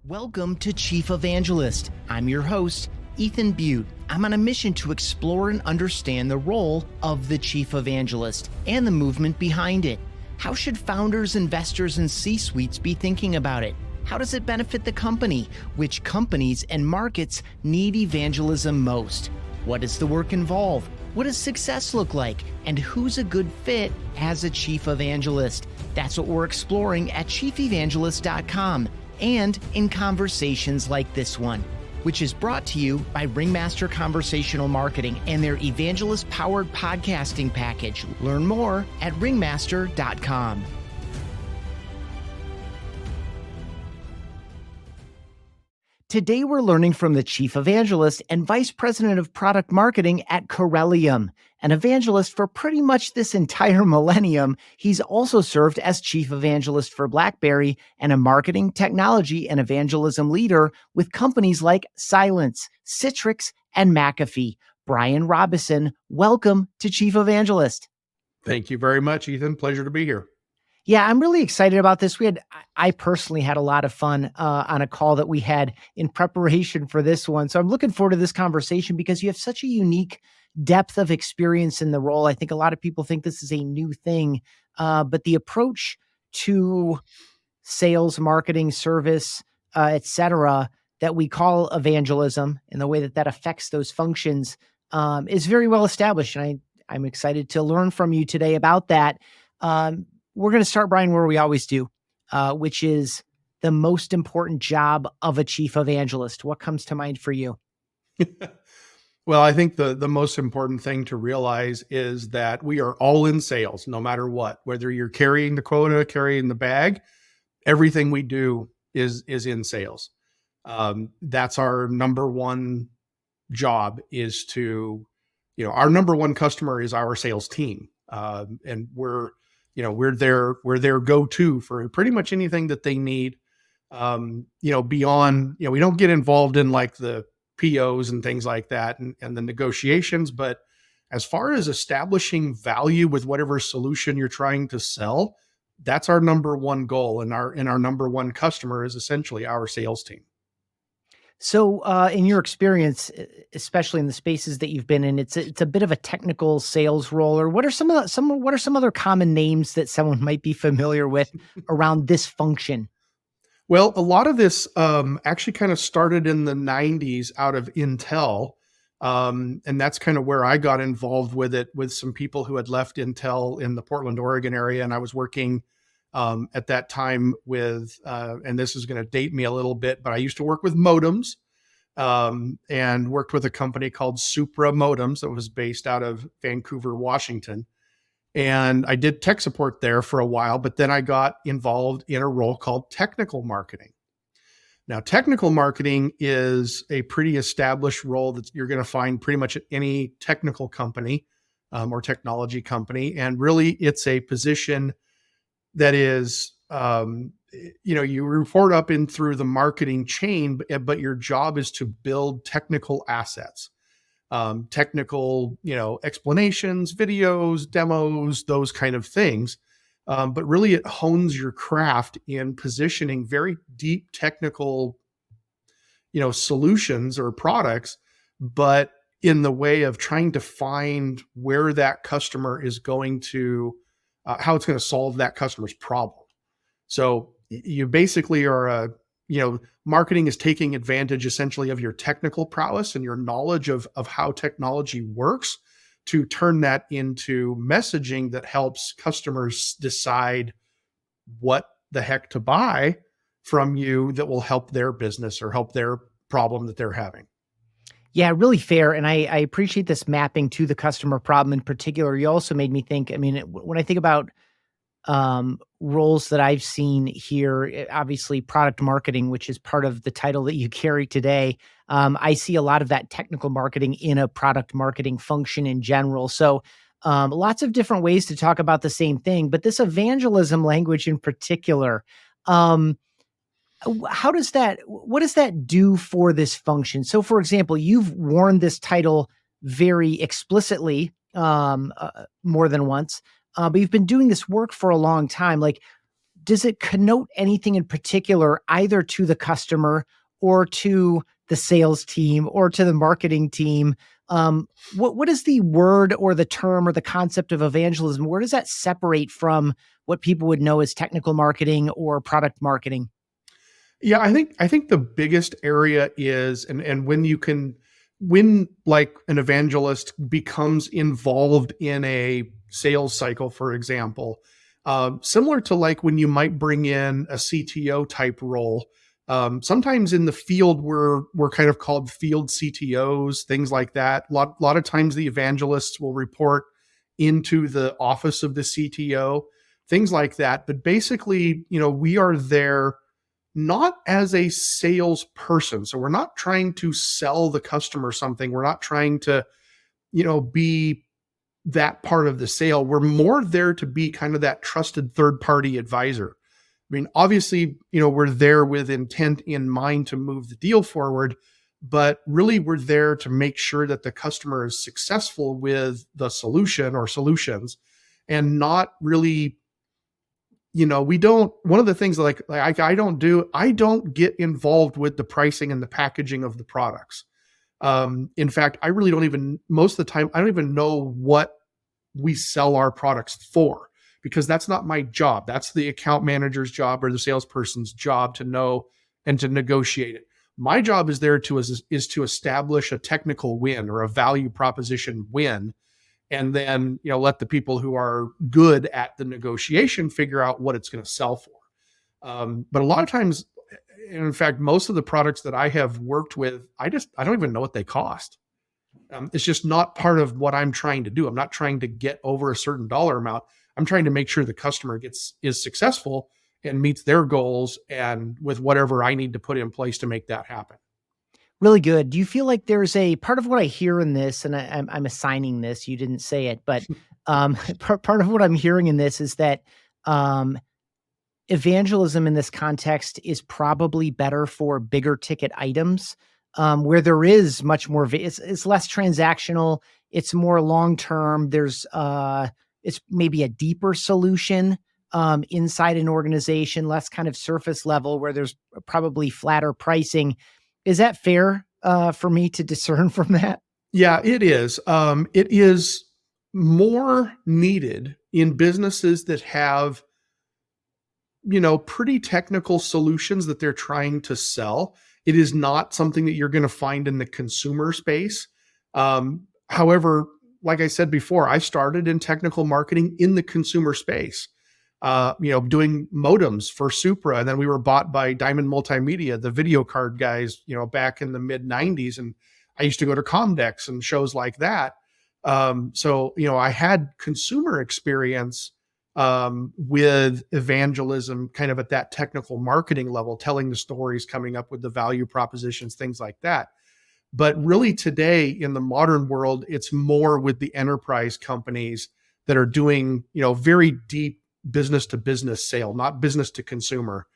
Welcome to Chief Evangelist. I'm your host, Ethan Beute. I'm on a mission to explore and understand the role of the Chief Evangelist and the movement behind it. How should founders, investors, and C-suites be thinking about it? How does it benefit the company? Which companies and markets need evangelism most? What does the work involve? What does success look like? And who's a good fit as a Chief Evangelist? That's what we're exploring at chiefevangelist.com. And in conversations like this one, which is brought to you by Ringmaster Conversational Marketing and their Evangelist-powered podcasting package. Learn more at ringmaster.com. Today, we're learning from the Chief Evangelist and Vice President of Product Marketing at Corellium, an evangelist for pretty much this entire millennium. He's also served as Chief Evangelist for Blackberry and a marketing, technology, and evangelism leader with companies like Cylance, Citrix, and McAfee. Brian Robison, welcome to Chief Evangelist. Thank you very much, Ethan. Pleasure to be here. Yeah, I'm really excited about this. I personally had a lot of fun on a call that we had in preparation for this one. So I'm looking forward to this conversation because you have such a unique depth of experience in the role. I think a lot of people think this is a new thing, but the approach to sales, marketing, service, et cetera, that we call evangelism and the way that that affects those functions is very well established. And I'm excited to learn from you today about that. We're going to start, Brian, where we always do, which is the most important job of a chief evangelist. What comes to mind for you? Well, I think the most important thing to realize is that we are all in sales, no matter what, whether you're carrying the quota, carrying the bag, everything we do is in sales. That's our number one job is to, our number one customer is our sales team. And we're their go-to for pretty much anything that they need. Beyond, we don't get involved in like the POs and things like that and the negotiations, but as far as establishing value with whatever solution you're trying to sell, that's our number one goal. And our number one customer is essentially our sales team. So in your experience, especially in the spaces that you've been in, it's a bit of a technical sales role. Or what are some other common names that someone might be familiar with around this function? Well, a lot of this actually kind of started in the 90s out of Intel. And that's kind of where I got involved with it with some people who had left Intel in the Portland, Oregon area. And I was working at that time with, and this is going to date me a little bit, but I used to work with modems and worked with a company called Supra Modems that was based out of Vancouver, Washington. And I did tech support there for a while, but then I got involved in a role called technical marketing. Now, technical marketing is a pretty established role that you're going to find pretty much at any technical company or technology company. And really, it's a position that is, you report up in through the marketing chain, but your job is to build technical assets, technical, explanations, videos, demos, those kind of things. But really it hones your craft in positioning very deep technical, solutions or products, but in the way of trying to find where that customer is going to how it's going to solve that customer's problem. So you basically are marketing is taking advantage essentially of your technical prowess and your knowledge of how technology works to turn that into messaging that helps customers decide what the heck to buy from you that will help their business or help their problem that they're having. Yeah, really fair. And I appreciate this mapping to the customer problem in particular. You also made me think, when I think about roles that I've seen here, obviously product marketing, which is part of the title that you carry today, I see a lot of that technical marketing in a product marketing function in general. So lots of different ways to talk about the same thing, but this evangelism language in particular, what does that do for this function? So for example, you've worn this title very explicitly more than once, but you've been doing this work for a long time. Like, does it connote anything in particular, either to the customer or to the sales team or to the marketing team? What is the word or the term or the concept of evangelism? Where does that separate from what people would know as technical marketing or product marketing? Yeah, I think the biggest area is, and when like an evangelist becomes involved in a sales cycle, for example, similar to like when you might bring in a CTO type role. Sometimes in the field we're kind of called field CTOs, things like that. Lot of times the evangelists will report into the office of the CTO, things like that. But basically, we are there not as a salesperson. So we're not trying to sell the customer something. We're not trying to, be that part of the sale. We're more there to be kind of that trusted third party advisor. I mean, obviously, we're there with intent in mind to move the deal forward, but really we're there to make sure that the customer is successful with the solution or solutions, and not really, we don't, one of the things I don't get involved with the pricing and the packaging of the products. In fact, I really don't even, most of the time, I don't even know what we sell our products for, because that's not my job. That's the account manager's job or the salesperson's job to know and to negotiate it. My job is to establish a technical win or a value proposition win, and then let the people who are good at the negotiation figure out what it's going to sell for. But a lot of times, in fact, most of the products that I have worked with, I don't even know what they cost. It's just not part of what I'm trying to do. I'm not trying to get over a certain dollar amount. I'm trying to make sure the customer is successful and meets their goals, and with whatever I need to put in place to make that happen. Really good. Do you feel like there's a part of what I hear in this, and I'm assigning this, you didn't say it, but part of what I'm hearing in this is that um, evangelism in this context is probably better for bigger ticket items, where there is much more, it's less transactional. It's more long-term. It's maybe a deeper solution inside an organization, less kind of surface level where there's probably flatter pricing. Is that fair for me to discern from that? Yeah, it is. It is more needed in businesses that have, pretty technical solutions that they're trying to sell. It is not something that you're going to find in the consumer space. However, like I said before, I started in technical marketing in the consumer space, doing modems for Supra. And then we were bought by Diamond Multimedia, the video card guys, back in the mid 90s. And I used to go to Comdex and shows like that. So I had consumer experience with evangelism kind of at that technical marketing level, telling the stories, coming up with the value propositions, things like that. But really today in the modern world, it's more with the enterprise companies that are doing, very deep business to business sale, not business to consumer.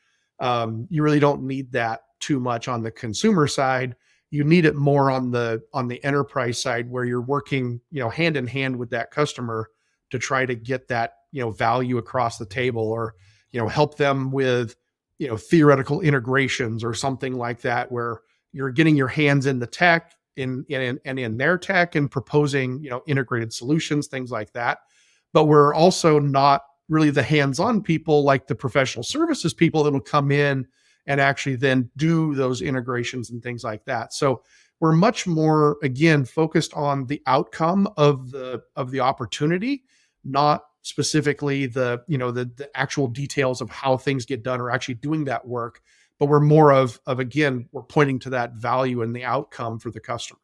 You really don't need that too much on the consumer side. You need it more on the enterprise side, where you're working, hand in hand with that customer to try to get that, value across the table, or, help them with, theoretical integrations or something like that, where you're getting your hands in the tech in their tech and proposing, integrated solutions, things like that. But we're also not really the hands-on people like the professional services people that'll come in and actually then do those integrations and things like that. So we're much more, again, focused on the outcome of the opportunity, not specifically the actual details of how things get done or actually doing that work. But we're more of again, we're pointing to that value and the outcome for the customer.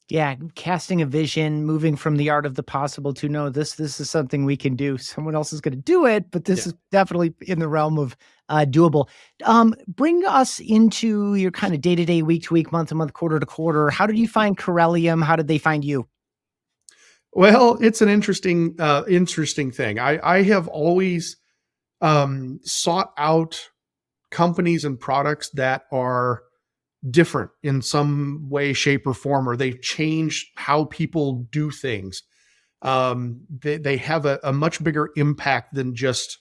Yeah, casting a vision, moving from the art of the possible to, no, this is something we can do. Someone else is going to do it, but this is definitely in the realm of doable. Bring us into your kind of day-to-day, week-to-week, month-to-month, quarter-to-quarter. How did you find Corellium? How did they find you? Well, it's an interesting thing. I have always sought out companies and products that are different in some way, shape, or form, or they change how people do things. They have a much bigger impact than just,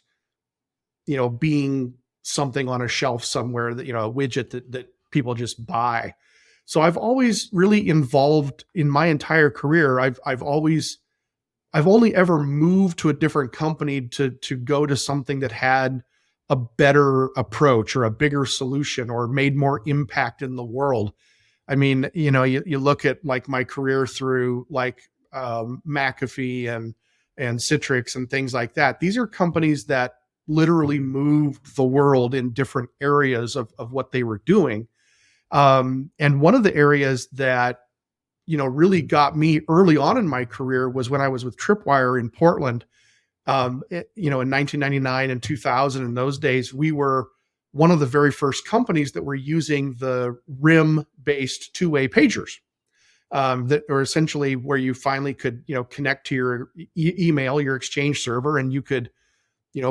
being something on a shelf somewhere, that, a widget that people just buy. So I've always really involved in my entire career. I've only ever moved to a different company to go to something that had a better approach or a bigger solution or made more impact in the world. I mean, you look at like my career through like McAfee and Citrix and things like that. These are companies that literally moved the world in different areas of what they were doing. And one of the areas that really got me early on in my career was when I was with Tripwire in Portland. In 1999 and 2000, in those days, we were one of the very first companies that were using the RIM-based two-way pagers, that are essentially where you finally could, connect to your email, your Exchange server, and you could,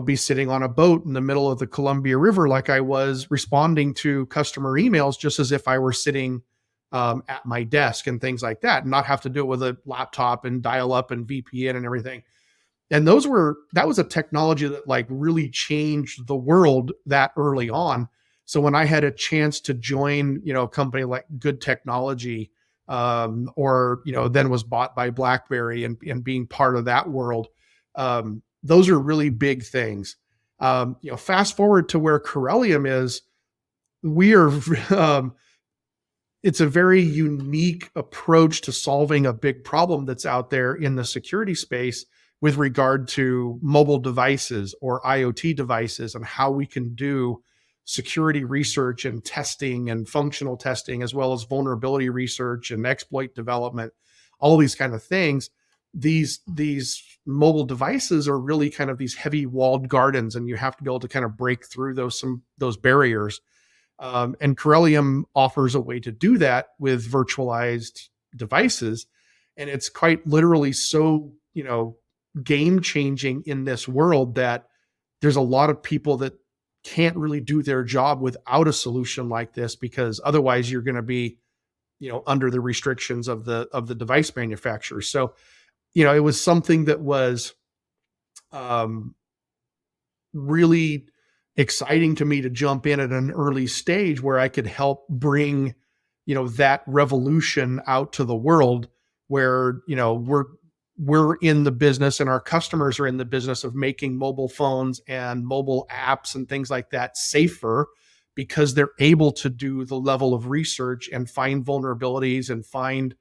be sitting on a boat in the middle of the Columbia River, like I was, responding to customer emails just as if I were sitting at my desk and things like that, and not have to do it with a laptop and dial up and VPN and everything. And that was a technology that like really changed the world that early on. So when I had a chance to join, a company like Good Technology, or, then was bought by Blackberry, and being part of that world, those are really big things. Fast forward to where Corellium is, we are, it's a very unique approach to solving a big problem that's out there in the security space with regard to mobile devices or IoT devices, and how we can do security research and testing and functional testing, as well as vulnerability research and exploit development, all these kind of things. These mobile devices are really kind of these heavy walled gardens, and you have to be able to kind of break through those barriers. And Corellium offers a way to do that with virtualized devices. And it's quite literally so, game changing in this world that there's a lot of people that can't really do their job without a solution like this, because otherwise you're going to be, under the restrictions of the device manufacturers. So, it was something that was really exciting to me to jump in at an early stage where I could help bring, that revolution out to the world, where, we're in the business, and our customers are in the business of making mobile phones and mobile apps and things like that safer, because they're able to do the level of research and find vulnerabilities and find,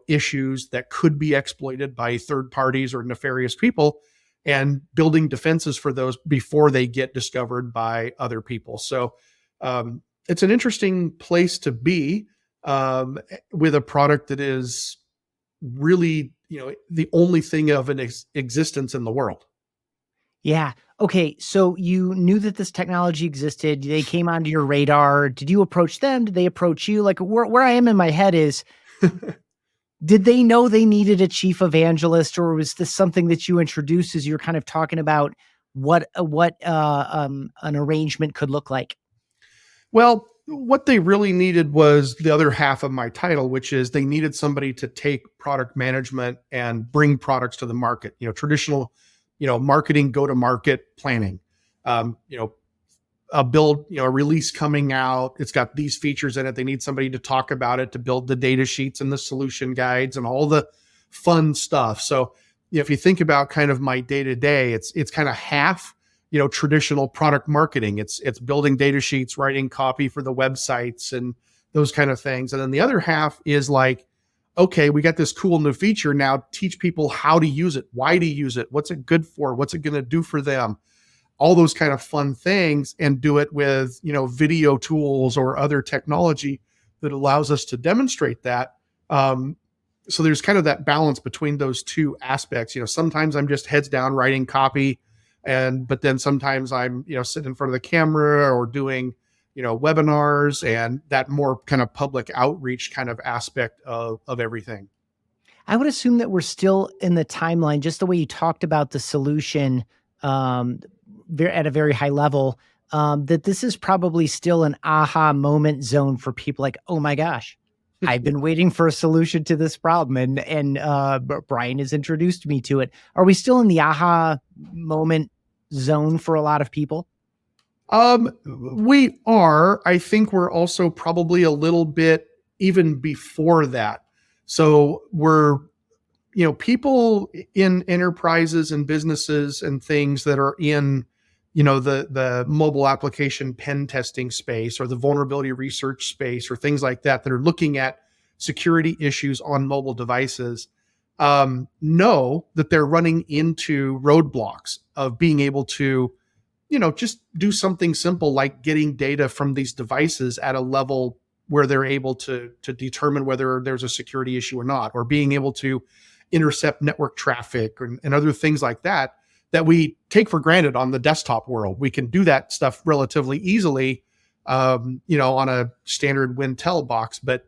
issues that could be exploited by third parties or nefarious people, and building defenses for those before they get discovered by other people. So it's an interesting place to be, with a product that is really, the only thing of an existence in the world. Yeah. Okay. So you knew that this technology existed. They came onto your radar. Did you approach them? Did they approach you? Like where I am in my head is, did they know they needed a chief evangelist, or was this something that you introduced as you're kind of talking about what an arrangement could look like? Well, what they really needed was the other half of my title, which is they needed somebody to take product management and bring products to the market, traditional, marketing, go-to-market planning, a build, a release coming out. It's got these features in it. They need somebody to talk about it, to build the data sheets and the solution guides and all the fun stuff. So if you think about kind of my day-to-day, it's kind of half, traditional product marketing. It's building data sheets, writing copy for the websites and those kind of things. And then the other half is like, okay, we got this cool new feature. Now teach people how to use it, why to use it, what's it good for, what's it going to do for them, all those kind of fun things, and do it with, video tools or other technology that allows us to demonstrate that. So there's kind of that balance between those two aspects. Sometimes I'm just heads down writing copy, but then sometimes I'm, sitting in front of the camera or doing, webinars, and that more kind of public outreach kind of aspect of everything. I would assume that we're still in the timeline, just the way you talked about the solution, at a very high level, that this is probably still an aha moment zone for people like, oh my gosh, I've been waiting for a solution to this problem, and Brian has introduced me to it. Are we still in the aha moment zone for a lot of people? We are. I think we're also probably a little bit even before that. So we're, people in enterprises and businesses and things that are in, the mobile application pen testing space or the vulnerability research space or things like that are looking at security issues on mobile devices, know that they're running into roadblocks of being able to, just do something simple like getting data from these devices at a level where they're able to determine whether there's a security issue or not, or being able to intercept network traffic and other things like that we take for granted on the desktop world. We can do that stuff relatively easily, on a standard Wintel box, but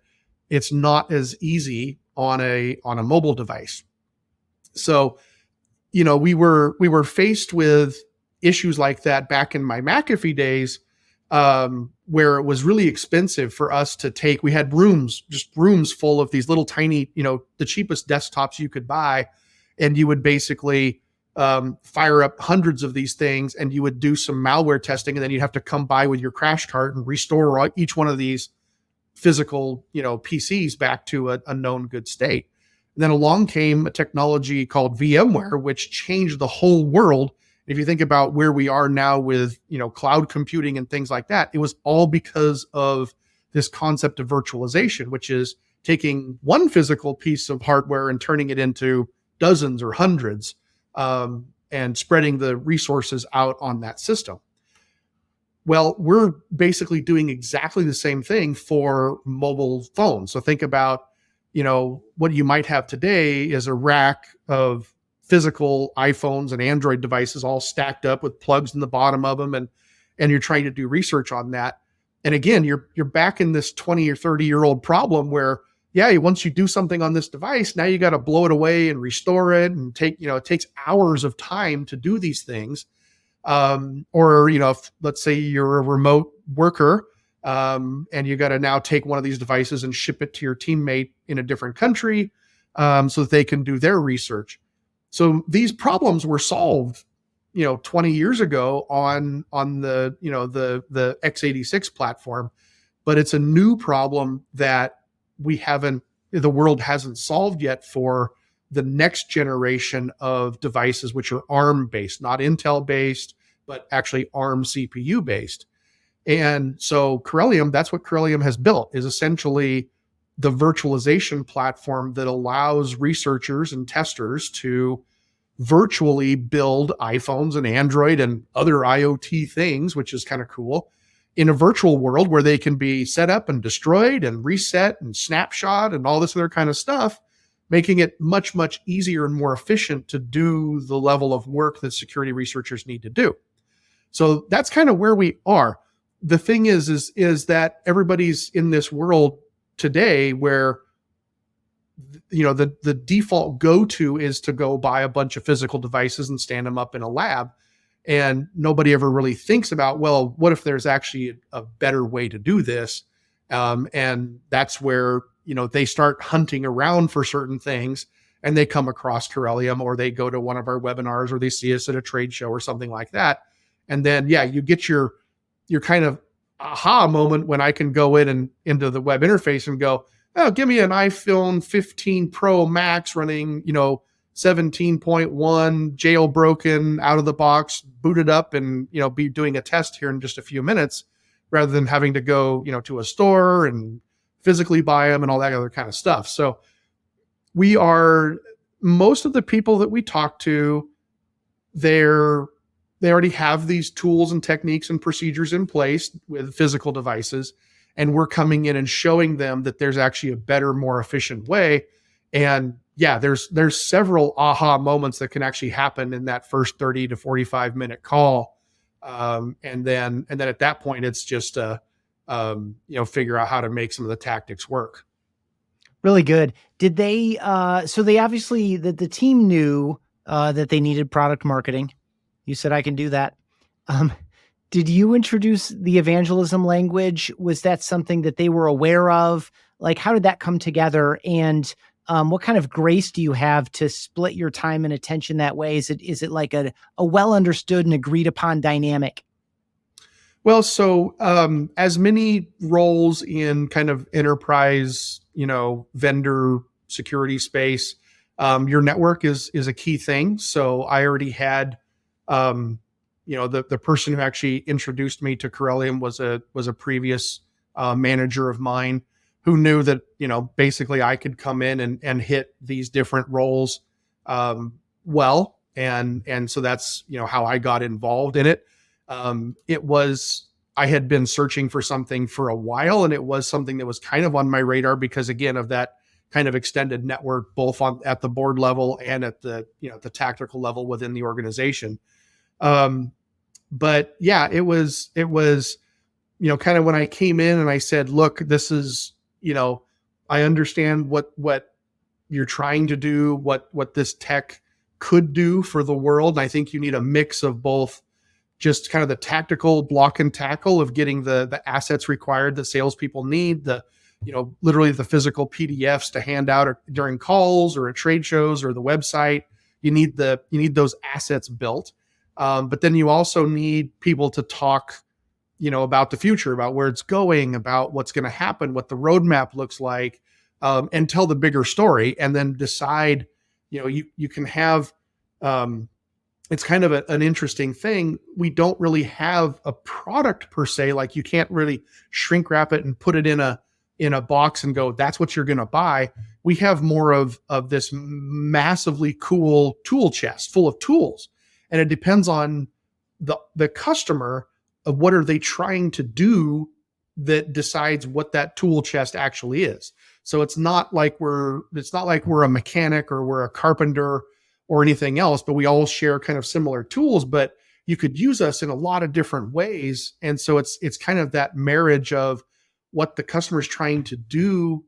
it's not as easy on a mobile device. So, we were faced with issues like that back in my McAfee days, where it was really expensive for us to take. We had rooms full of these little tiny, the cheapest desktops you could buy. And you would basically fire up hundreds of these things and you would do some malware testing. And then you'd have to come by with your crash cart and restore each one of these physical, PCs back to a known good state. And then along came a technology called VMware, which changed the whole world. If you think about where we are now with, cloud computing and things like that, it was all because of this concept of virtualization, which is taking one physical piece of hardware and turning it into dozens or hundreds, and spreading the resources out on that system. Well, we're basically doing exactly the same thing for mobile phones. So think about, what you might have today is a rack of physical iPhones and Android devices all stacked up with plugs in the bottom of them. And you're trying to do research on that. And again, you're back in this 20 or 30-year-old problem where, once you do something on this device, now you got to blow it away and restore it and it takes hours of time to do these things. Or, if, let's say you're a remote worker, and you got to now take one of these devices and ship it to your teammate in a different country, so that they can do their research. So these problems were solved, 20 years ago on the, the x86 platform, but it's a new problem that the world hasn't solved yet for the next generation of devices, which are ARM based, not Intel based, but actually ARM CPU based. And so Corellium, that's what Corellium has built, is essentially the virtualization platform that allows researchers and testers to virtually build iPhones and Android and other IoT things, which is kind of cool, in a virtual world where they can be set up and destroyed and reset and snapshot and all this other kind of stuff, making it much, much easier and more efficient to do the level of work that security researchers need to do. So that's kind of where we are. The thing is that everybody's in this world today where, the default go-to is to go buy a bunch of physical devices and stand them up in a lab. And nobody ever really thinks about, well, what if there's actually a better way to do this? And that's where, they start hunting around for certain things and they come across Corellium, or they go to one of our webinars, or they see us at a trade show or something like that. And then, you get your kind of aha moment when I can go in and into the web interface and go, oh, give me an iPhone 15 Pro Max running, 17.1 jailbroken out of the box, booted up, and, be doing a test here in just a few minutes, rather than having to go, to a store and physically buy them and all that other kind of stuff. So most of the people that we talk to, they already have these tools and techniques and procedures in place with physical devices. And we're coming in and showing them that there's actually a better, more efficient way. And there's several aha moments that can actually happen in that first 30 to 45 minute call. And then at that point, it's just figure out how to make some of the tactics work. Really good. Did they, so they obviously, the team knew that they needed product marketing. You said, I can do that. Did you introduce the evangelism language? Was that something that they were aware of? Like, how did that come together? And What kind of grace do you have to split your time and attention that way? Is it like a well understood and agreed upon dynamic? Well, so as many roles in kind of enterprise, vendor security space, your network is a key thing. So I already had, the person who actually introduced me to Corellium was a previous manager of mine who knew that basically I could come in and hit these different roles well, and so that's how I got involved in it. It was, I had been searching for something for a while, and it was something that was kind of on my radar because, again, of that kind of extended network, both at the board level and at the tactical level within the organization. But yeah, it was kind of when I came in and I said, look, this is, I understand what you're trying to do, what this tech could do for the world. And I think you need a mix of both, just kind of the tactical block and tackle of getting the assets required that salespeople need, literally the physical PDFs to hand out during calls or at trade shows or the website. You need those assets built. But then you also need people to talk, about the future, about where it's going, about what's going to happen, what the roadmap looks like, and tell the bigger story, and then decide, you can have, it's kind of an interesting thing. We don't really have a product per se. Like, you can't really shrink wrap it and put it in a box and go, that's what you're going to buy. We have more of this massively cool tool chest full of tools. And it depends on the customer of what are they trying to do that decides what that tool chest actually is. So it's not like we're a mechanic or we're a carpenter or anything else, but we all share kind of similar tools, but you could use us in a lot of different ways. And so it's kind of that marriage of what the customer is trying to do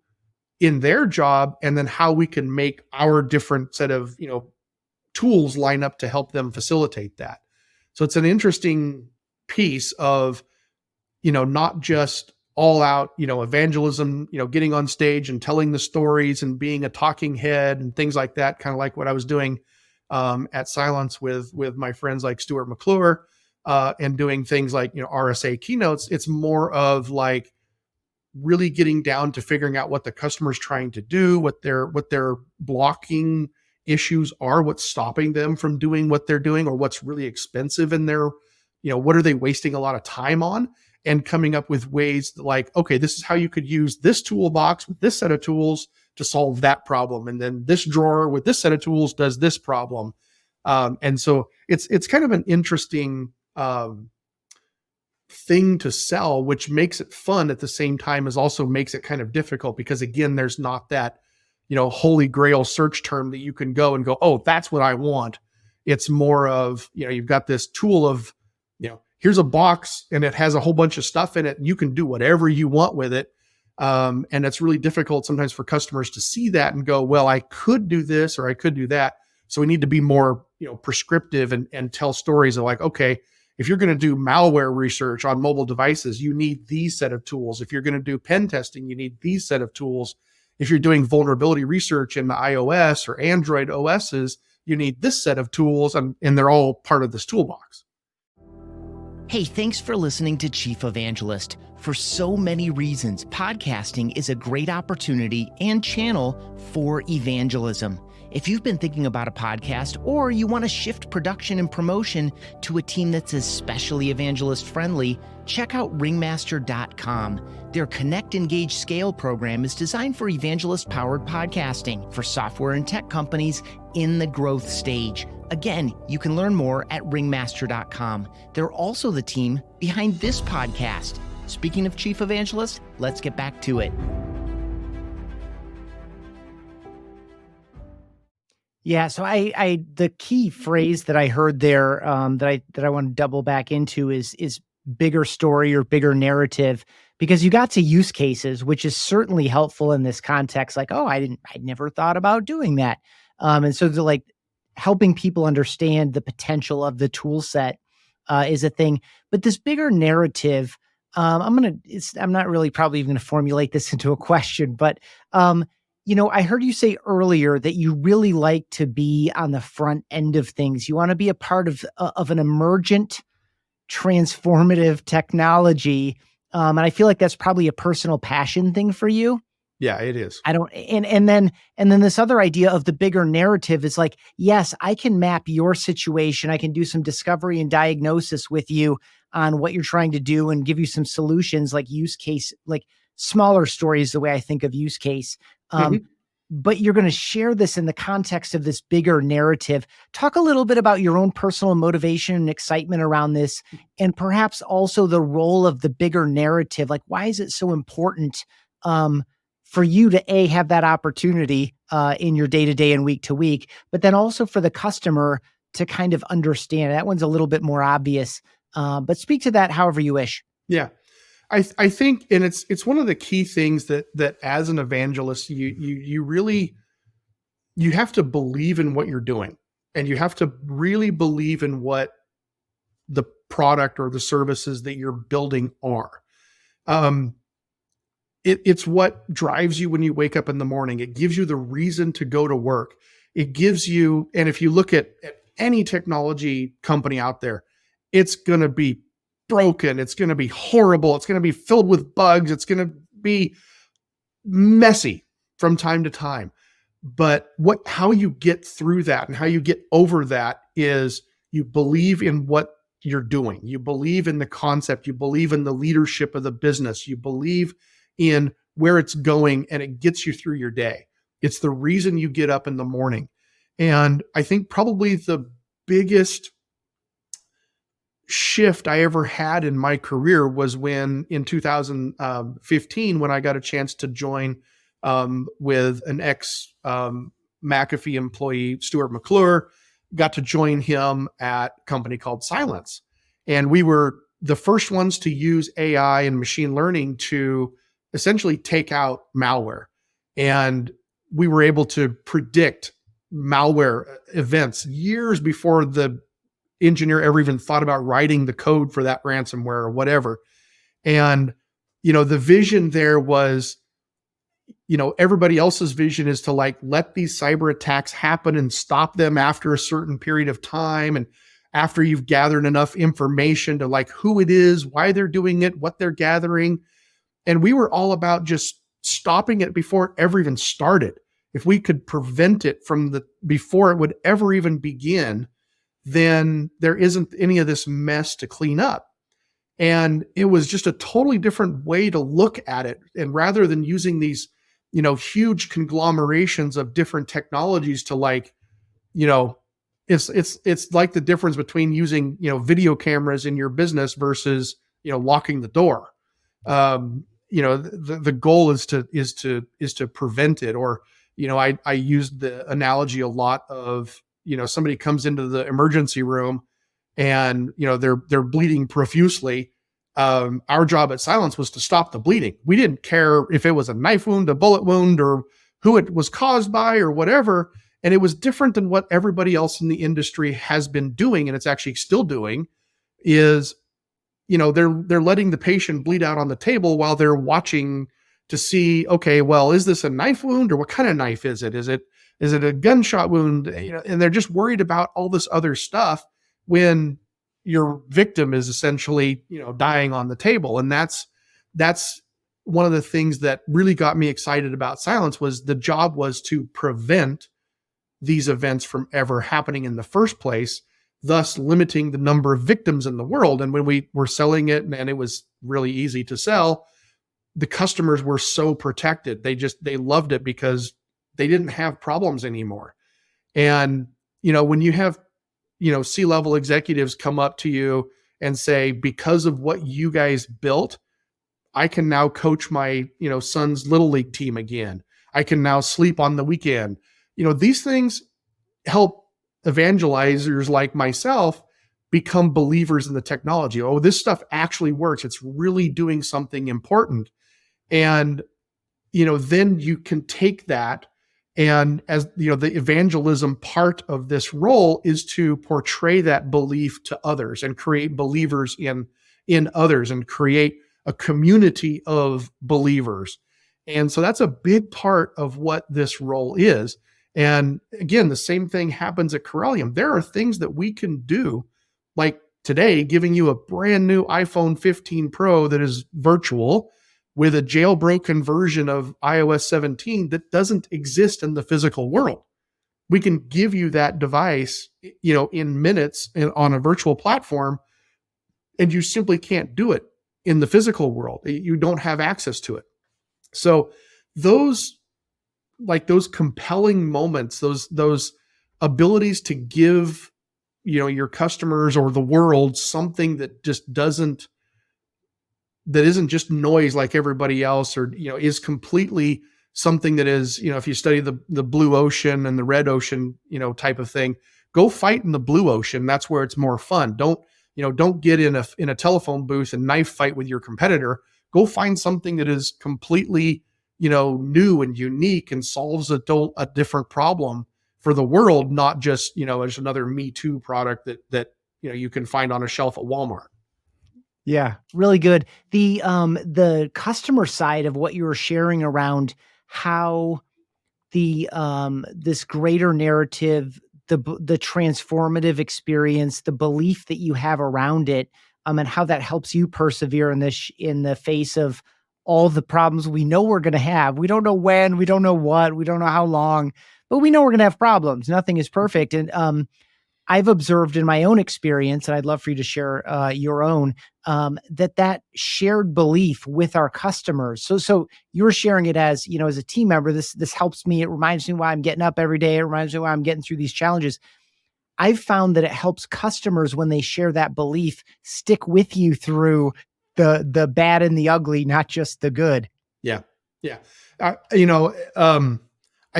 in their job, and then how we can make our different set of, tools line up to help them facilitate that. So it's an interesting piece of, not just all out, evangelism, getting on stage and telling the stories and being a talking head and things like that, kind of like what I was doing at Cylance with my friends like Stuart McClure, and doing things like, RSA keynotes. It's more of like really getting down to figuring out what the customer's trying to do, what their blocking issues are, what's stopping them from doing what they're doing, or what's really expensive in their, what are they wasting a lot of time on, and coming up with ways like, okay, this is how you could use this toolbox with this set of tools to solve that problem. And then this drawer with this set of tools does this problem. And so it's kind of an interesting thing to sell, which makes it fun at the same time as also makes it kind of difficult, because again, there's not that, holy grail search term that you can go and go, oh, that's what I want. It's more of, you've got this tool of, here's a box and it has a whole bunch of stuff in it, and you can do whatever you want with it. And it's really difficult sometimes for customers to see that and go, well, I could do this or I could do that. So we need to be more, prescriptive and tell stories of like, okay, if you're going to do malware research on mobile devices, you need these set of tools. If you're going to do pen testing, you need these set of tools. If you're doing vulnerability research in the iOS or Android OSs, you need this set of tools, and they're all part of this toolbox. Hey, thanks for listening to Chief Evangelist. For so many reasons, podcasting is a great opportunity and channel for evangelism. If you've been thinking about a podcast, or you want to shift production and promotion to a team that's especially evangelist friendly, check out ringmaster.com. Their Connect, Engage, Scale program is designed for evangelist-powered podcasting for software and tech companies in the growth stage. Again, you can learn more at ringmaster.com. They're also the team behind this podcast. Speaking of Chief Evangelist, let's get back to it. Yeah, so I the key phrase that I heard there, that I want to double back into is bigger story or bigger narrative, because you got to use cases, which is certainly helpful in this context. Like, oh, I never thought about doing that, and so they're like helping people understand the potential of the tool set is a thing. But this bigger narrative, I'm not really probably even going to formulate this into a question, but I heard you say earlier that you really like to be on the front end of things. You want to be a part of an emergent, transformative technology. And I feel like that's probably a personal passion thing for you. Yeah, it is. I don't, and then this other idea of the bigger narrative is like, yes, I can map your situation. I can do some discovery and diagnosis with you on what you're trying to do and give you some solutions, like use case, like smaller stories, the way I think of use case. Mhm. But you're going to share this in the context of this bigger narrative. Talk a little bit about your own personal motivation and excitement around this, and perhaps also the role of the bigger narrative. Like, why is it so important for you to have that opportunity in your day-to-day and week-to-week, but then also for the customer to kind of understand? That one's a little bit more obvious, but speak to that however you wish. Yeah. I think, and it's one of the key things that as an evangelist, you really, you have to believe in what you're doing, and you have to really believe in what the product or the services that you're building are. It's what drives you when you wake up in the morning. It gives you the reason to go to work. It gives you, and if you look at any technology company out there, it's going to be broken. It's going to be horrible. It's going to be filled with bugs. It's going to be messy from time to time. But how you get through that and how you get over that is you believe in what you're doing. You believe in the concept. You believe in the leadership of the business. You believe in where it's going, and it gets you through your day. It's the reason you get up in the morning. And I think probably the biggest shift I ever had in my career was when in 2015, when I got a chance to join with an ex McAfee employee, Stuart McClure, got to join him at a company called Cylance. And we were the first ones to use AI and machine learning to essentially take out malware. And we were able to predict malware events years before the engineer ever even thought about writing the code for that ransomware or whatever. And, the vision there was, everybody else's vision is to like, let these cyber attacks happen and stop them after a certain period of time. And after you've gathered enough information to like who it is, why they're doing it, what they're gathering. And we were all about just stopping it before it ever even started. If we could prevent it before it would ever even begin, then there isn't any of this mess to clean up. And it was just a totally different way to look at it. And rather than using these, huge conglomerations of different technologies to like, it's like the difference between using, video cameras in your business versus, locking the door. The goal is to prevent it. Or, I used the analogy a lot of, somebody comes into the emergency room and, they're bleeding profusely. Our job at Cylance was to stop the bleeding. We didn't care if it was a knife wound, a bullet wound, or who it was caused by or whatever. And it was different than what everybody else in the industry has been doing. And it's actually still doing is, they're letting the patient bleed out on the table while they're watching to see, okay, well, is this a knife wound or what kind of knife is it? Is it a gunshot wound? And they're just worried about all this other stuff when your victim is essentially, dying on the table. And that's one of the things that really got me excited about Cylance was the job was to prevent these events from ever happening in the first place, thus limiting the number of victims in the world. And when we were selling it and it was really easy to sell, the customers were so protected. They loved it because they didn't have problems anymore. And, when you have, C-level executives come up to you and say, because of what you guys built, I can now coach my, son's little league team again. I can now sleep on the weekend. These things help evangelizers like myself become believers in the technology. Oh, this stuff actually works. It's really doing something important. And, then you can take that. And as the evangelism part of this role is to portray that belief to others and create believers in others and create a community of believers. And so that's a big part of what this role is. And again, the same thing happens at Corellium. There are things that we can do, like today, giving you a brand new iPhone 15 Pro that is virtual with a jailbroken version of iOS 17 that doesn't exist in the physical world. We can give you that device, in minutes on a virtual platform, and you simply can't do it in the physical world. You don't have access to it. So those compelling moments, those abilities to give, your customers or the world something that isn't just noise like everybody else, or, is completely something that is, if you study the blue ocean and the red ocean, type of thing, go fight in the blue ocean. That's where it's more fun. Don't get in a telephone booth and knife fight with your competitor. Go find something that is completely, new and unique and solves a different problem for the world, not just, as another Me Too product that you can find on a shelf at Walmart. Yeah, really good. The customer side of what you were sharing around how this greater narrative, the transformative experience, the belief that you have around it, and how that helps you persevere in the face of all the problems we know we're going to have. We don't know when, we don't know what, we don't know how long, but we know we're going to have problems. Nothing is perfect. And I've observed in my own experience, and I'd love for you to share your own, that shared belief with our customers. So you're sharing it as, as a team member, this helps me. It reminds me why I'm getting up every day. It reminds me why I'm getting through these challenges. I've found that it helps customers when they share that belief stick with you through the bad and the ugly, not just the good. Yeah. Yeah. I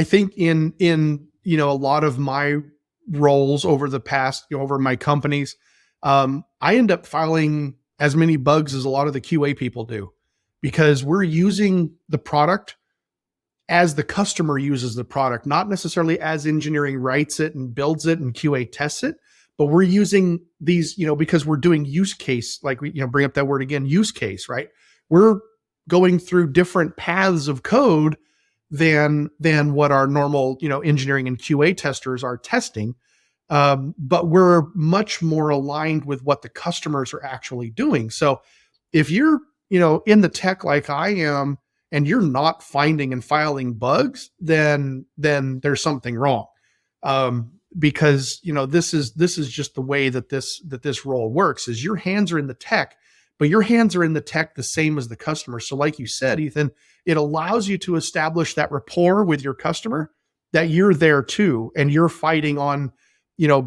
think in a lot of my roles over the past, over my companies, I end up filing as many bugs as a lot of the QA people do, because we're using the product as the customer uses the product, not necessarily as engineering writes it and builds it and QA tests it, but we're using these, because we're doing use case, like we, bring up that word again, use case, right? We're going through different paths of code than what our normal, engineering and QA testers are testing. But we're much more aligned with what the customers are actually doing. So if you're, in the tech like I am, and you're not finding and filing bugs, then there's something wrong. Because, this is just the way that this role works, is your hands are in the tech, but your hands are in the tech the same as the customer. So like you said, Ethan, it allows you to establish that rapport with your customer, that you're there too, and you're fighting on,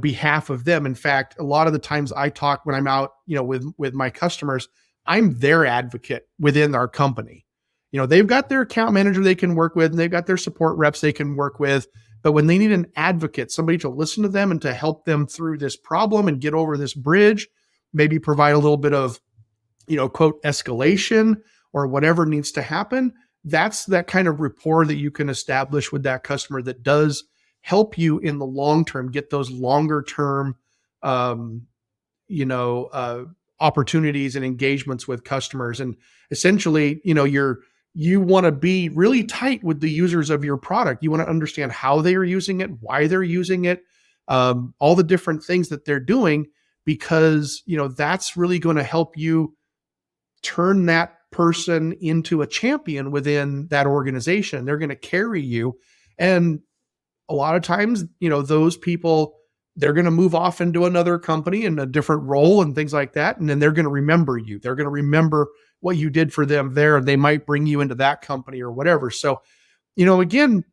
behalf of them. In fact, a lot of the times I talk when I'm out, with my customers, I'm their advocate within our company. They've got their account manager they can work with, and they've got their support reps they can work with. But when they need an advocate, somebody to listen to them and to help them through this problem and get over this bridge, maybe provide a little bit of, quote, escalation or whatever needs to happen, that's that kind of rapport that you can establish with that customer that does help you in the long term get those longer term, opportunities and engagements with customers. And essentially, you want to be really tight with the users of your product. You want to understand how they are using it, why they're using it, all the different things that they're doing, because, that's really going to help you turn that person into a champion within that organization. They're going to carry you. And a lot of times, those people, they're going to move off into another company in a different role and things like that. And then they're going to remember you. They're going to remember what you did for them there. And they might bring you into that company or whatever. So, again,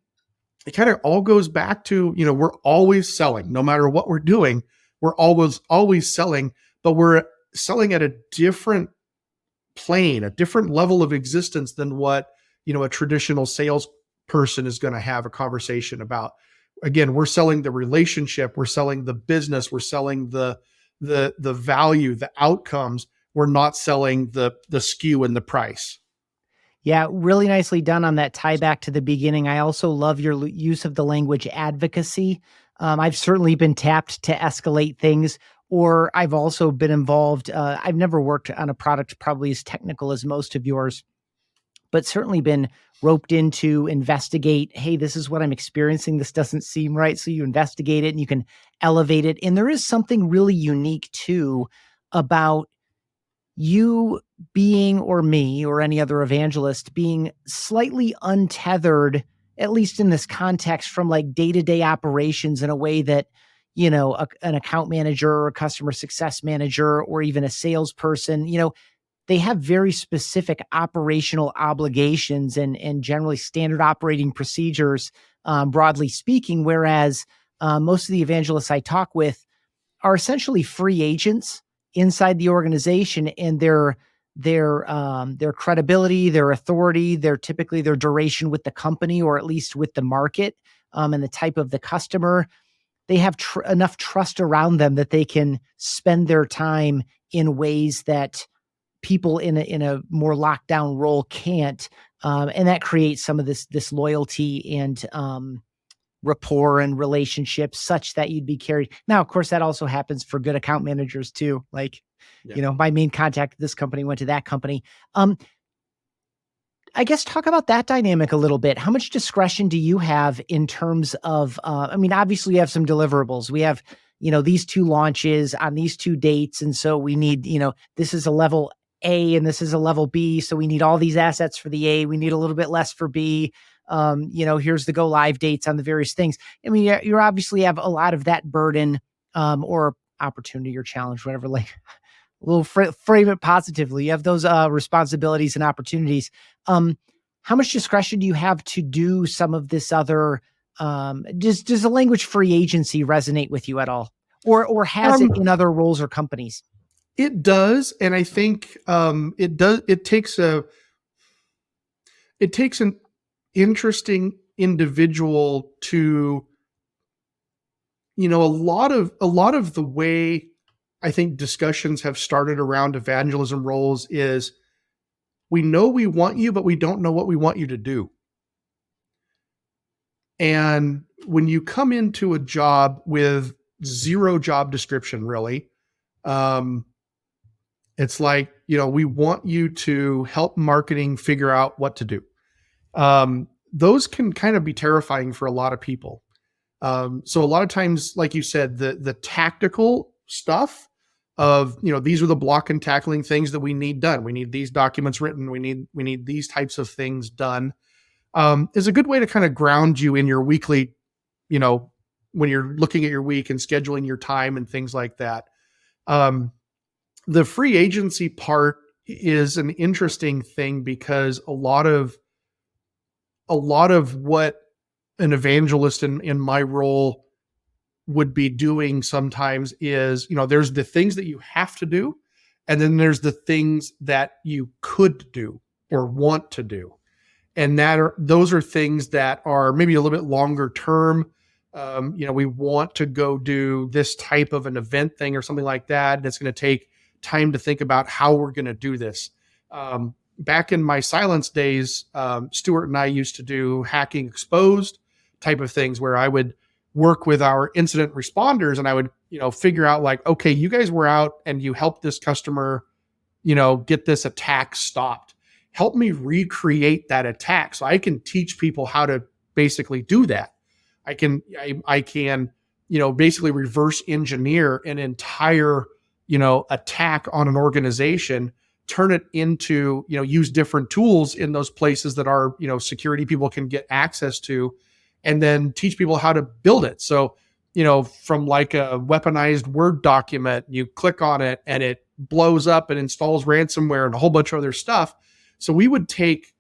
it kind of all goes back to, we're always selling, no matter what we're doing, we're always selling, but we're selling at a different plane, a different level of existence than what, a traditional sales person is going to have a conversation about. Again, we're selling the relationship, we're selling the business, we're selling the value, the outcomes. We're not selling the SKU and the price. Yeah, really nicely done on that tie back to the beginning. I also love your use of the language advocacy. I've certainly been tapped to escalate things, or I've also been involved. I've never worked on a product probably as technical as most of yours, but certainly been roped in to investigate, hey, this is what I'm experiencing. This doesn't seem right. So you investigate it and you can elevate it. And there is something really unique too about you being, or me, or any other evangelist being slightly untethered, at least in this context, from like day-to-day operations in a way that, an account manager or a customer success manager or even a salesperson, they have very specific operational obligations and generally standard operating procedures, broadly speaking, whereas most of the evangelists I talk with are essentially free agents inside the organization, and their credibility, their authority, typically their duration with the company, or at least with the market, and the type of the customer, they have enough trust around them that they can spend their time in ways that people in a more lockdown role can't, and that creates some of this loyalty and rapport and relationships such that you'd be carried. Now, of course, that also happens for good account managers too. Like, my main contact at this company went to that company. I guess talk about that dynamic a little bit. How much discretion do you have in terms of, obviously you have some deliverables. We have, these 2 launches on these 2 dates. And so we need, this is a level A and this is a level B. So we need all these assets for the A. We need a little bit less for B. Here's the go live dates on the various things. You obviously have a lot of that burden, or opportunity or challenge, whatever, like we'll frame it positively. You have those responsibilities and opportunities. How much discretion do you have to do some of this other, does the language free agency resonate with you at all? Or has it in other roles or companies? It does. And I think it takes an interesting individual to, a lot of the way I think discussions have started around evangelism roles is, we know we want you, but we don't know what we want you to do. And when you come into a job with 0 job description, really, it's like, we want you to help marketing figure out what to do. Those can kind of be terrifying for a lot of people. So a lot of times, like you said, the tactical stuff of, these are the block and tackling things that we need done. We need these documents written. We need these types of things done, is a good way to kind of ground you in your weekly, when you're looking at your week and scheduling your time and things like that. The free agency part is an interesting thing because a lot of what an evangelist in my role would be doing sometimes is, there's the things that you have to do, and then there's the things that you could do or want to do. And those are things that are maybe a little bit longer term. We want to go do this type of an event thing or something like that. And it's going to take time to think about how we're going to do this. Back in my Cylance days, Stuart and I used to do Hacking Exposed type of things where I would work with our incident responders and I would, figure out like, okay, you guys were out and you helped this customer, get this attack stopped. Help me recreate that attack so I can teach people how to basically do that. I can, basically reverse engineer an entire, attack on an organization, turn it into, use different tools in those places that our, security people can get access to, and then teach people how to build it. So, from like a weaponized Word document, you click on it and it blows up and installs ransomware and a whole bunch of other stuff. So we would take,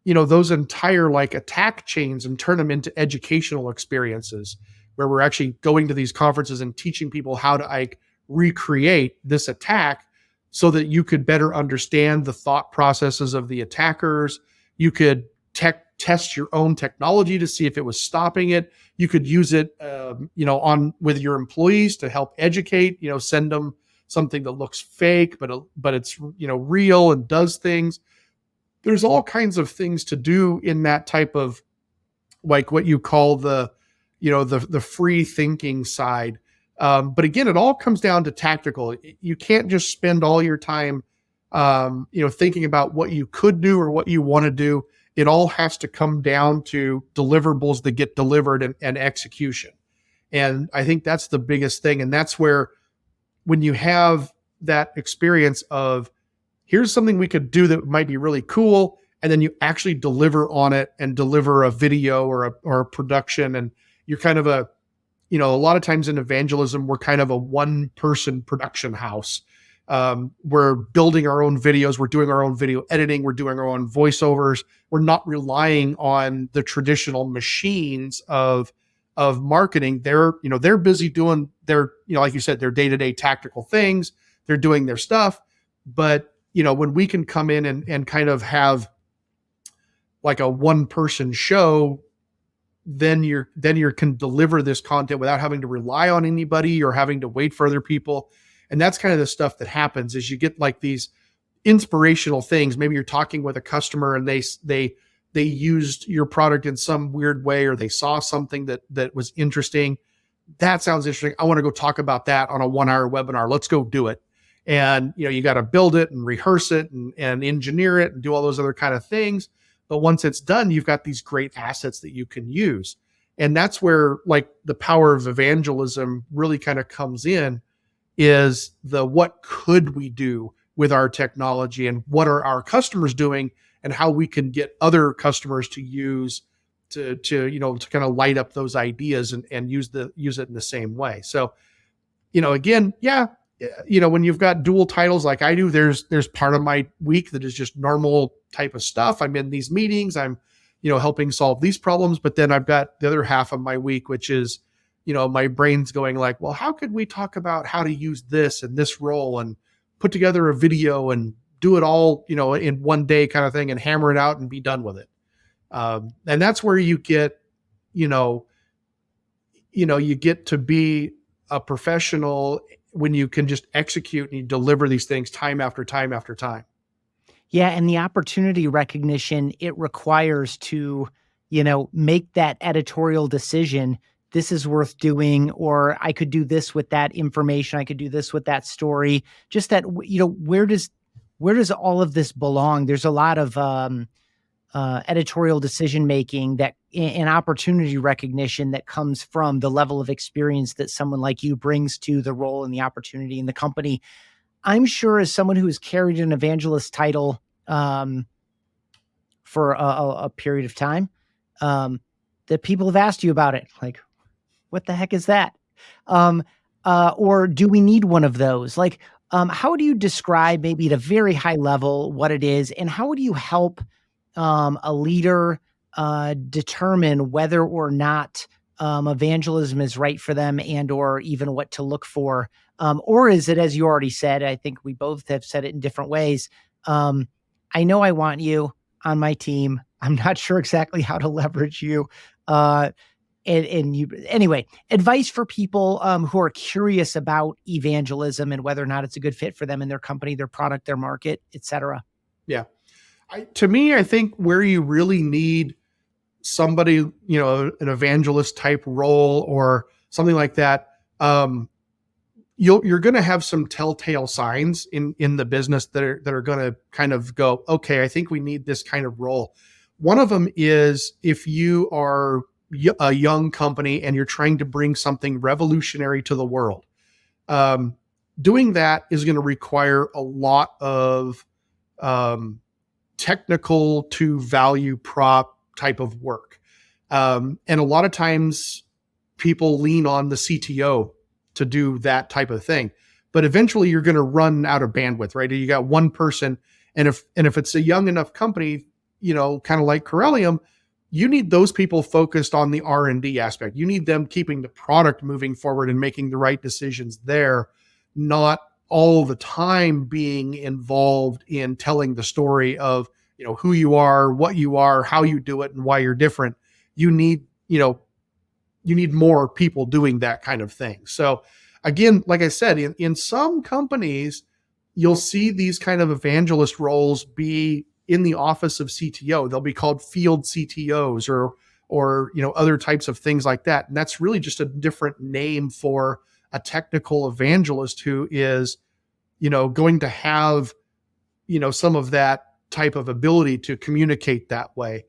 those entire like attack chains and turn them into educational experiences where we're actually going to these conferences and teaching people how to recreate this attack so that you could better understand the thought processes of the attackers. You could test your own technology to see if it was stopping it. You could use it, on with your employees to help educate, send them something that looks fake, but it's, real and does things. There's all kinds of things to do in that type of like what you call the free thinking side. But again, it all comes down to tactical. You can't just spend all your time, thinking about what you could do or what you want to do it all has to come down to deliverables that get delivered and execution. And I think that's the biggest thing. And that's where, when you have that experience of, here's something we could do that might be really cool, and then you actually deliver on it and deliver a video or a production, and you're kind of a lot of times in evangelism, we're kind of a one-person production house. We're building our own videos. We're doing our own video editing. We're doing our own voiceovers. We're not relying on the traditional machines of marketing. They're busy doing their, like you said, their day-to-day tactical things. They're doing their stuff. But, when we can come in and kind of have like a one-person show, then you can deliver this content without having to rely on anybody or having to wait for other people. And that's kind of the stuff that happens, is you get like these inspirational things. Maybe you're talking with a customer and they used your product in some weird way, or they saw something that was interesting. That sounds interesting. I want to go talk about that on a 1-hour webinar. Let's go do it. And, you got to build it and rehearse it and engineer it and do all those other kind of things. But once it's done, you've got these great assets that you can use. And that's where like the power of evangelism really kind of comes in, is what could we do with our technology, and what are our customers doing, and how we can get other customers to use to kind of light up those ideas and use it in the same way. So, again, when you've got dual titles like I do, there's part of my week that is just normal type of stuff. I'm in these meetings, I'm, helping solve these problems, but then I've got the other half of my week, which is, my brain's going like, well, how could we talk about how to use this and this role and put together a video and do it all, in one day kind of thing, and hammer it out and be done with it. And that's where you get, you get to be a professional when you can just execute and you deliver these things time after time after time. Yeah. And the opportunity recognition it requires to, make that editorial decision. This is worth doing, or I could do this with that information. I could do this with that story. Just that, where does all of this belong? There's a lot of editorial decision-making and opportunity recognition that comes from the level of experience that someone like you brings to the role and the opportunity in the company. I'm sure, as someone who has carried an evangelist title for a period of time, that people have asked you about it. Like, what the heck is that? Or do we need one of those? Like, how do you describe, maybe at a very high level, what it is, and how would you help a leader determine whether or not evangelism is right for them, and or even what to look for? Or is it, as you already said, I think we both have said it in different ways, I know I want you on my team. I'm not sure exactly how to leverage you. Anyway, advice for people who are curious about evangelism and whether or not it's a good fit for them and their company, their product, their market, et cetera. Yeah. To me, I think where you really need somebody, an evangelist type role or something like that, you're going to have some telltale signs in the business that are going to kind of go, okay, I think we need this kind of role. One of them is, if you are a young company and you're trying to bring something revolutionary to the world, doing that is going to require a lot of technical to value prop type of work. And a lot of times people lean on the CTO to do that type of thing, but eventually you're going to run out of bandwidth, right? You got one person. And if it's a young enough company, kind of like Corellium, you need those people focused on the R&D aspect. You need them keeping the product moving forward and making the right decisions there, not all the time being involved in telling the story of, who you are, what you are, how you do it, and why you're different. You need more people doing that kind of thing. So again, like I said, in some companies, you'll see these kind of evangelist roles be in the office of CTO. They'll be called field CTOs or other types of things like that. And that's really just a different name for a technical evangelist who is, going to have, some of that type of ability to communicate that way.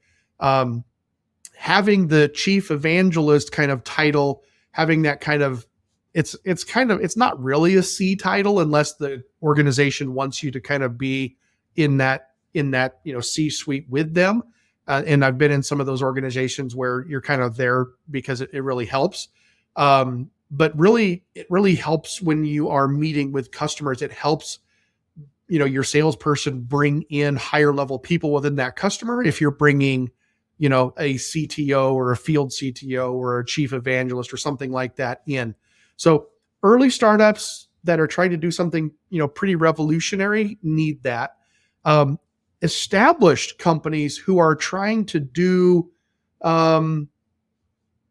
Having the chief evangelist kind of title, having that kind of, it's not really a C title unless the organization wants you to kind of be in that, C-suite with them. And I've been in some of those organizations where you're kind of there because it really helps. But really, it really helps when you are meeting with customers. It helps, your salesperson bring in higher level people within that customer. If you're bringing, a CTO or a field CTO or a chief evangelist or something like that in. So early startups that are trying to do something, pretty revolutionary need that. Established companies who are trying to do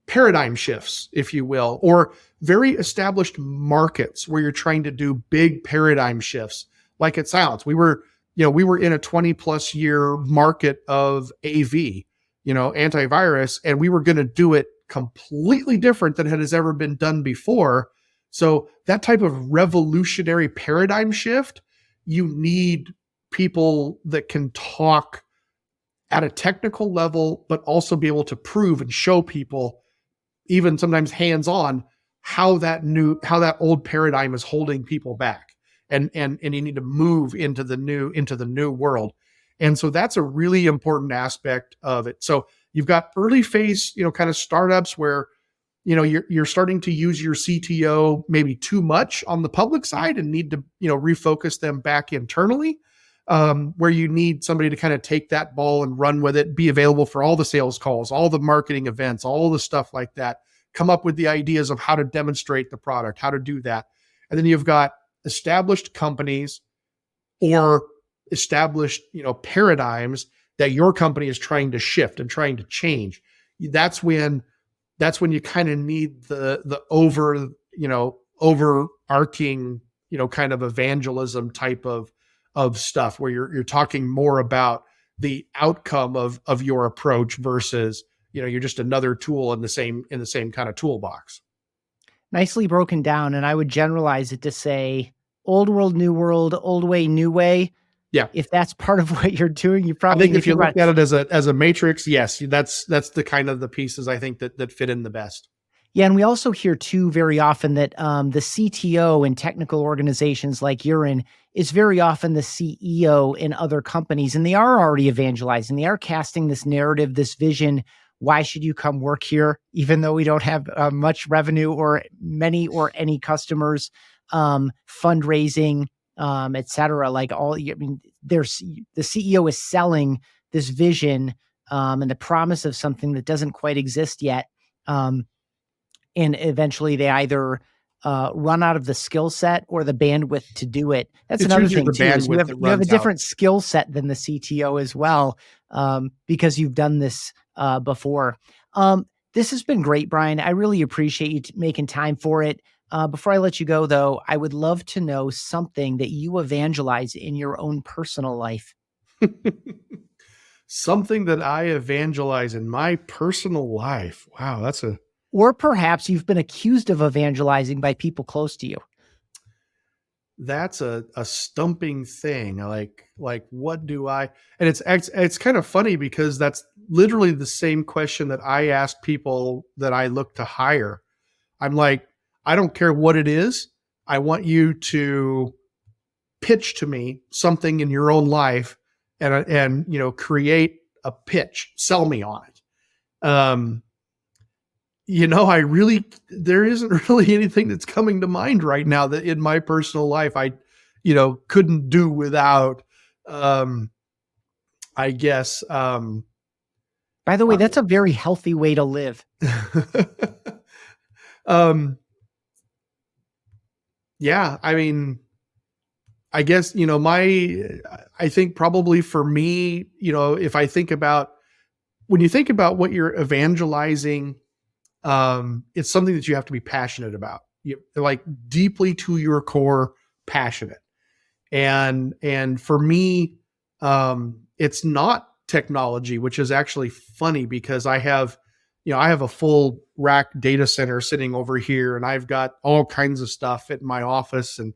paradigm shifts, if you will, or very established markets where you're trying to do big paradigm shifts. Like at Cylance, we were in a 20 plus year market of AV, antivirus, and we were going to do it completely different than it has ever been done before. So that type of revolutionary paradigm shift, you need people that can talk at a technical level, but also be able to prove and show people, even sometimes hands-on, how that old paradigm is holding people back. And you need to move into the new world. And so that's a really important aspect of it. So you've got early phase, kind of startups where, you're starting to use your CTO maybe too much on the public side and need to, refocus them back internally, where you need somebody to kind of take that ball and run with it, be available for all the sales calls, all the marketing events, all the stuff like that, come up with the ideas of how to demonstrate the product, how to do that. And then you've got established companies or established, paradigms that your company is trying to shift and trying to change. That's when you kind of need the overarching, kind of evangelism type of stuff where you're talking more about the outcome of your approach versus, you're just another tool in the same kind of toolbox. Nicely broken down. And I would generalize it to say old world, new world, old way, new way. Yeah. If that's part of what you're doing, you probably, I think if you look at it as a matrix, yes, that's the kind of the pieces I think that fit in the best. Yeah. And we also hear too very often that the CTO in technical organizations like you're in is very often the CEO in other companies, and they are already evangelizing. They are casting this narrative, this vision. Why should you come work here? Even though we don't have much revenue or many or any customers, fundraising, et cetera. There's the CEO is selling this vision and the promise of something that doesn't quite exist yet. And eventually they either run out of the skill set or the bandwidth to do it. That's another thing too. Is you have a different skill set than the CTO as well, because you've done this before. This has been great, Brian. I really appreciate you making time for it. Before I let you go, though, I would love to know something that you evangelize in your own personal life. Something that I evangelize in my personal life. Wow, Or perhaps you've been accused of evangelizing by people close to you. That's a stumping thing. Like what do I? And it's kind of funny because that's literally the same question that I ask people that I look to hire. I'm like, I don't care what it is. I want you to pitch to me something in your own life and create a pitch, sell me on it. There isn't really anything that's coming to mind right now that in my personal life I, couldn't do without, I guess. By the way, that's a very healthy way to live. Yeah, I mean, I guess, I think probably for me, if I think about, when you think about what you're evangelizing, it's something that you have to be passionate about. Like deeply to your core passionate. And for me, it's not technology, which is actually funny because I have a full rack data center sitting over here and I've got all kinds of stuff in my office. And,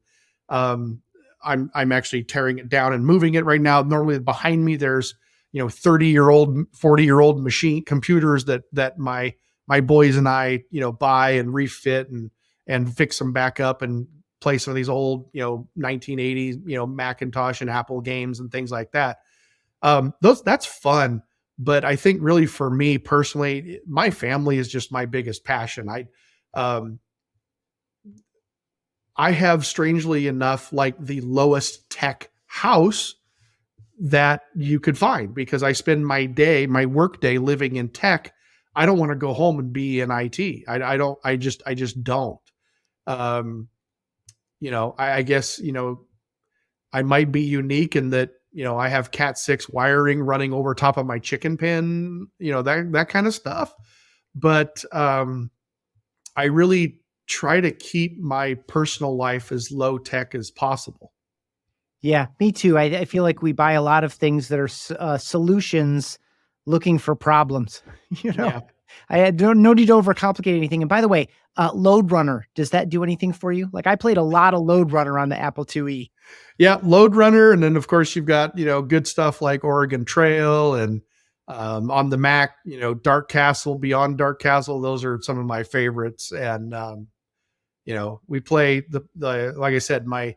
I'm actually tearing it down and moving it right now. Normally behind me, there's, 30-year-old, 40-year-old machine computers that my boys and I, buy and refit and fix them back up and play some of these old, 1980s, Macintosh and Apple games and things like that. That's fun. But I think really for me personally, my family is just my biggest passion. I have, strangely enough, like the lowest tech house that you could find, because I spend my work day living in tech. I don't want to go home and be in IT. I just don't. I guess, I might be unique in that, I have Cat 6 wiring running over top of my chicken pen, that kind of stuff. But I really try to keep my personal life as low tech as possible. Yeah, me too. I feel like we buy a lot of things that are solutions looking for problems. Yeah. I had no need to overcomplicate anything. And by the way, Load Runner, does that do anything for you? Like, I played a lot of Load Runner on the Apple IIe. Yeah, Load Runner. And then, of course, you've got, good stuff like Oregon Trail, and on the Mac, Dark Castle, Beyond Dark Castle. Those are some of my favorites. And, we play the like I said, my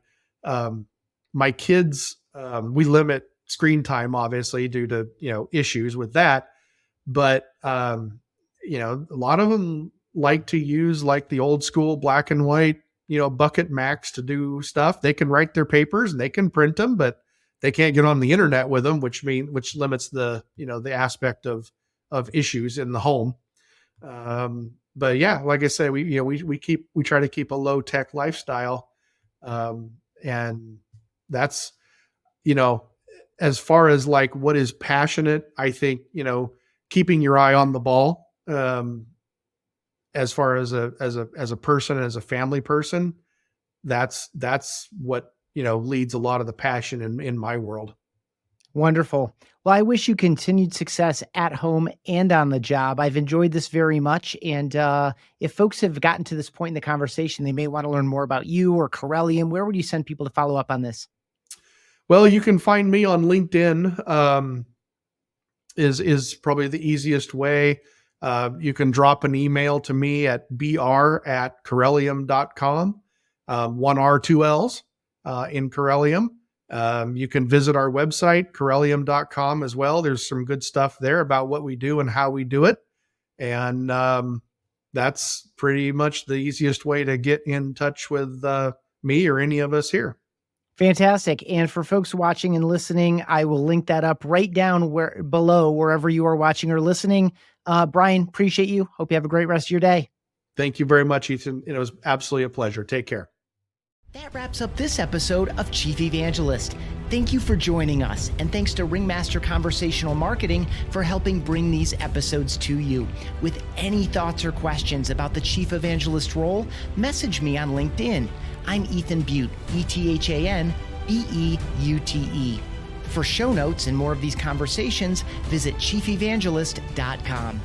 kids, we limit screen time, obviously, due to, issues with that. But, a lot of them like to use like the old school black and white, bucket Macs to do stuff. They can write their papers and they can print them, but they can't get on the internet with them, which limits the, the aspect of issues in the home. But yeah, like I said, we try to keep a low tech lifestyle. And that's, as far as like what is passionate, I think, keeping your eye on the ball, as far as a person, as a family person, that's what, leads a lot of the passion in my world. Wonderful. Well, I wish you continued success at home and on the job. I've enjoyed this very much. And if folks have gotten to this point in the conversation, they may want to learn more about you or Corellium. Where would you send people to follow up on this? Well, you can find me on LinkedIn, is probably the easiest way. You can drop an email to me at br@corellium.com, 1 R, 2 L's in Corellium. You can visit our website, corellium.com, as well. There's some good stuff there about what we do and how we do it. And that's pretty much the easiest way to get in touch with me or any of us here. Fantastic. And for folks watching and listening, I will link that up right down below, wherever you are watching or listening. Brian, appreciate you. Hope you have a great rest of your day. Thank you very much, Ethan. It was absolutely a pleasure. Take care. That wraps up this episode of Chief Evangelist. Thank you for joining us, and thanks to Ringmaster Conversational Marketing for helping bring these episodes to you. With any thoughts or questions about the Chief Evangelist role, message me on LinkedIn. I'm Ethan Beute, ETHAN-BEUTE. For show notes and more of these conversations, visit chiefevangelist.com.